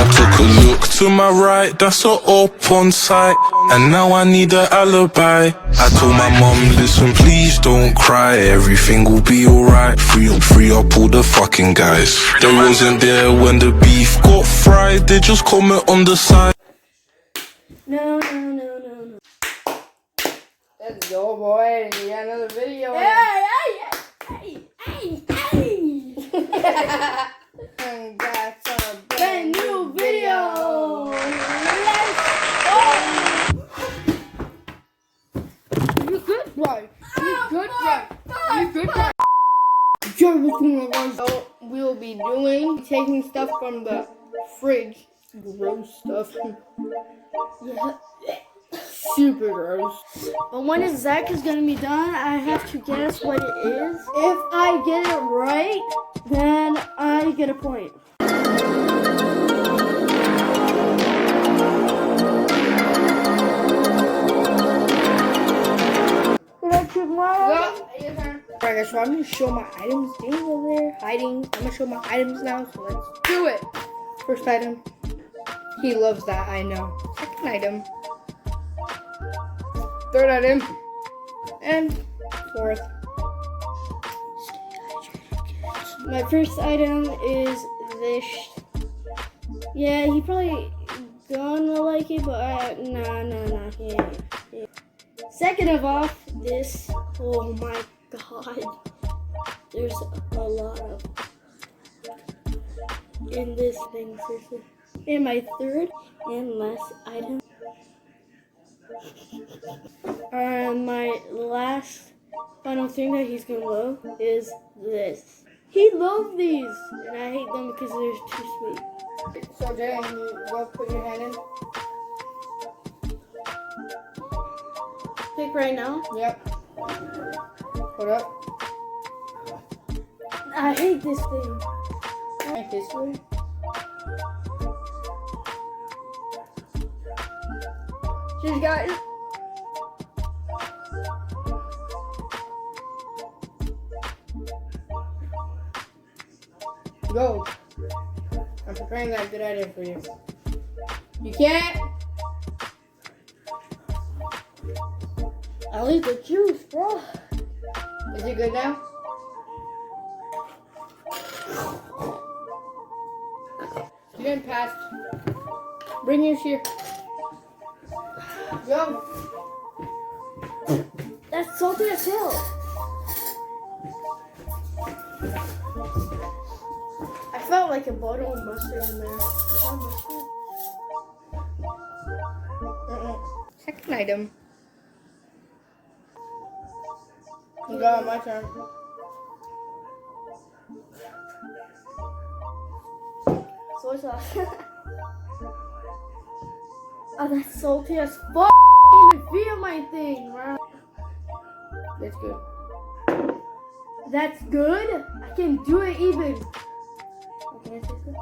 I took a look to my right, that's a open sight, and now I need an alibi. I told my mom, listen, please don't cry, everything will be alright. Free up all the fucking guys. They wasn't there when the beef got fried, they just comment on the side. No. Let's go, boy. We got another video. Hey. And that's a Brand new video. Let's go. You good, boy. You good, boy. You good, boy. So we'll be taking stuff from the fridge. Gross stuff. Yeah. Super gross. But when Zach is gonna be done, I have to guess what it is. If I get it right, then I get a point. Did I choose my item? Alright guys, so I'm gonna show my items. Dan's over there hiding. I'm gonna show my items now, so let's do it. First item. He loves that, I know. Second item. Third item. And fourth. My first item is this. Yeah, he probably gonna like it, but nah. Yeah. Second of all, this. Oh my god. There's a lot of in this thing, seriously. And my third and last item. My last final thing that he's gonna love is this. He loves these, and I hate them because they're too sweet. So Dan, you go put your hand in. Pick right now. Yep. Put up. I hate this thing. Make this way. Cheers, guys. Go. I'm preparing that good idea for you. You can't. I'll eat the juice, bro. Is it good now? You didn't pass. Bring yours here. Go. That's salty as hell. I felt like a bottle of mustard in there. Is that mustard? Second item. Go, my turn. Soy sauce. Oh, that's salty as fuck. I can't even feel my thing, bro. That's good. That's good? I can do it even. Can I taste it?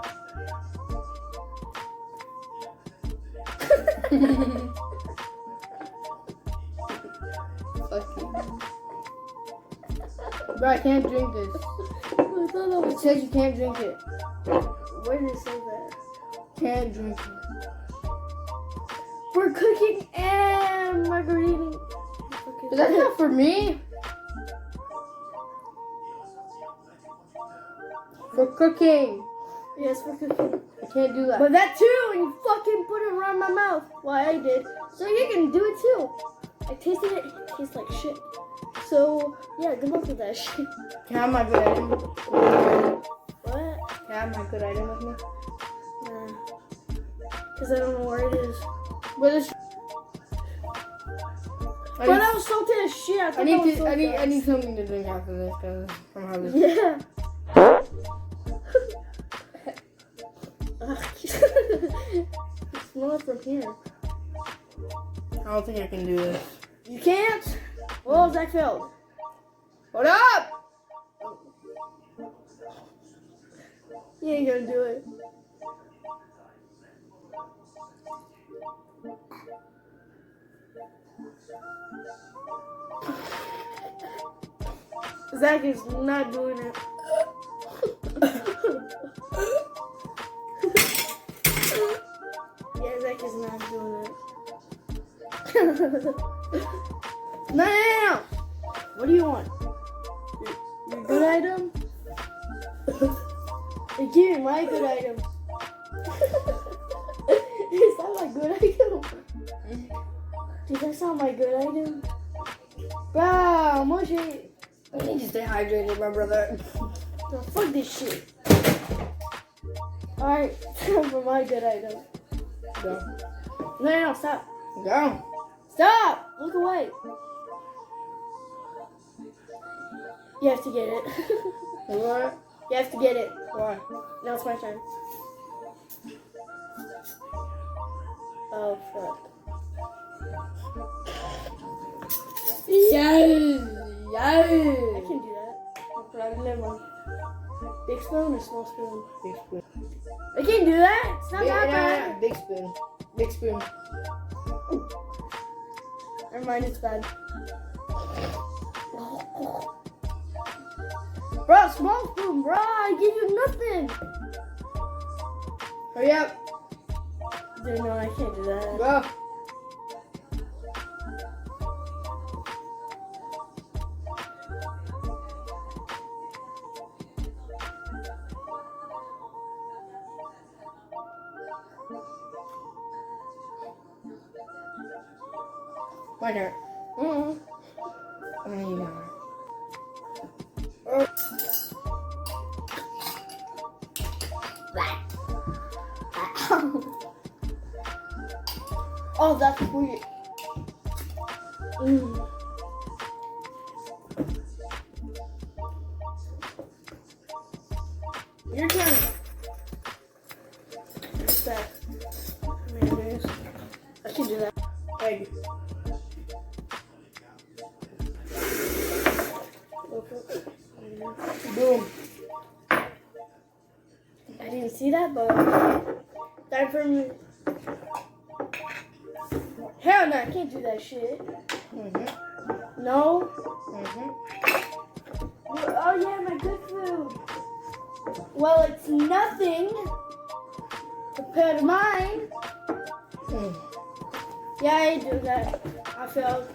Fuck you. Bro, I can't drink this. It says you can't drink it. Where did it say that? Can't drink it. We're cooking and margarita. Is that not for me? For cooking. Yes, we're cooking. I can't do that. But that too, and you fucking put it around my mouth. Well, I did. So you can do it too. I tasted it. It tastes like shit. So, yeah, good luck with that shit. Can I have my good item? What? Can I have my good item with me? Nah. Because I don't know where it is. But it's... But that was salty as shit. I need something to drink after this because I'm having... Yeah. Smell it from here. I don't think I can do this. You can't? Well, Zach failed. Hold up! You ain't gonna do it. Zach is not doing it. not doing it. No. What do you want? Your good item? Hey, give me my good item. Is that my good item? Dude, that's not my good item. Bro, Moshi. I need to stay hydrated, my brother. No, fuck this shit. Alright, for my good item. Go. No, stop. Go. Stop! Look away. You have to get it. What? You have to get it. Why? Now it's my turn. Oh, fuck. Yes. Yes. I can do that. I'll never mind. Big spoon or small spoon? Big spoon. I can't do that. It's not that bad. Big spoon. Big spoon. Never mind, it's bad. Bro, small spoon, bro. I give you nothing. Hurry up. Dude, no, I can't do that. Go. My turn. I mean, you know. Oh, that's weird. Your turn. What's that? Mayonnaise. I can do that. Egg. Boom. I didn't see that, but time for me. Hell no, I can't do that shit. No. Oh yeah, my good food. Well, it's nothing compared to mine. Yeah, I do that. I failed.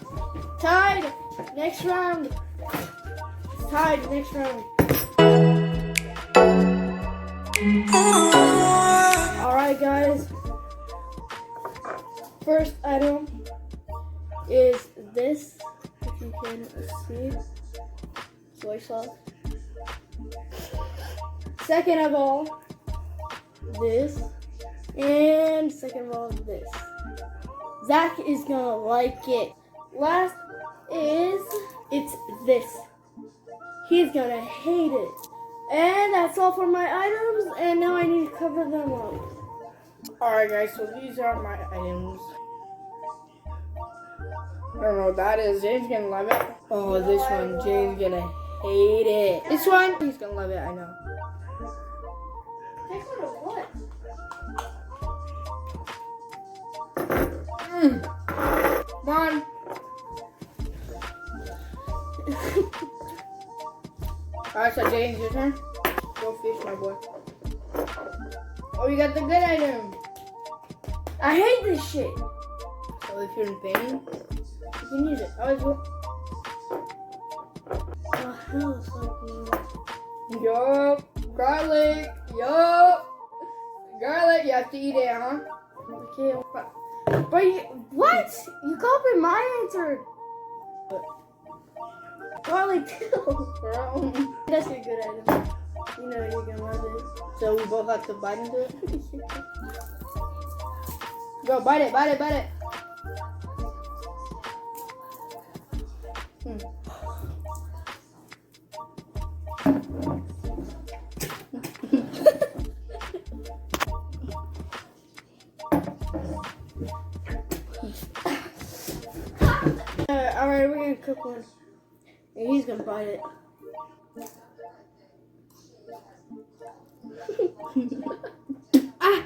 Tied. Next round. It's tied. Next round. Alright, guys. First item is this. If you can see. Soy sauce. Second of all, this. And second of all, this. Zach is gonna like it. Last is, it's this. He's gonna hate it. And that's all for my items, and now I need to cover them up. Alright guys, so these are my items. I don't know what that is. James gonna love it. Oh, this one. James gonna hate it. This one, he's gonna love it, I know. Next one of what? Come on. Alright, so James, your turn. Go fish, my boy. Oh, you got the good item. I hate this shit. So if you're in pain, You can use it. Always will. Oh, hell, fucking. yup, garlic, yup. Garlic, you have to eat it, huh? Okay, but you, what? You copied my answer. Garlic too. Bro. That's a good item. You know you're gonna love it. So we both have to bite into it? Go, bite it, bite it, bite it. Alright, we're gonna cook one. And he's gonna bite it. Ah!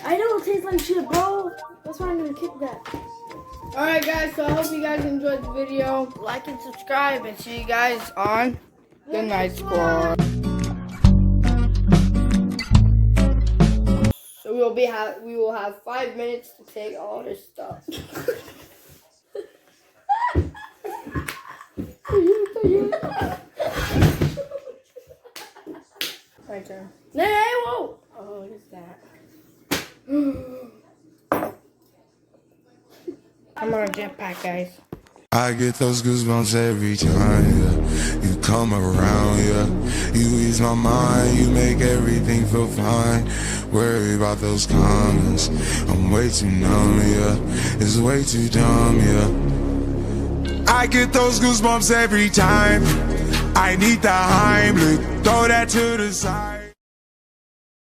I know it tastes like shit, bro. That's why I'm gonna kick that. Alright guys, so I hope you guys enjoyed the video. Like and subscribe and see you guys on the Night Squad. we will have 5 minutes to take all this stuff. My turn. Hey, whoa! Oh, what is that? I'm on a jetpack, guys. I get those goosebumps every time, yeah. You come around, yeah. You ease my mind, you make everything feel fine. Worry about those comments, I'm way too numb, yeah. It's way too dumb, yeah. I get those goosebumps every time. I need the Heimlich, throw that to the side.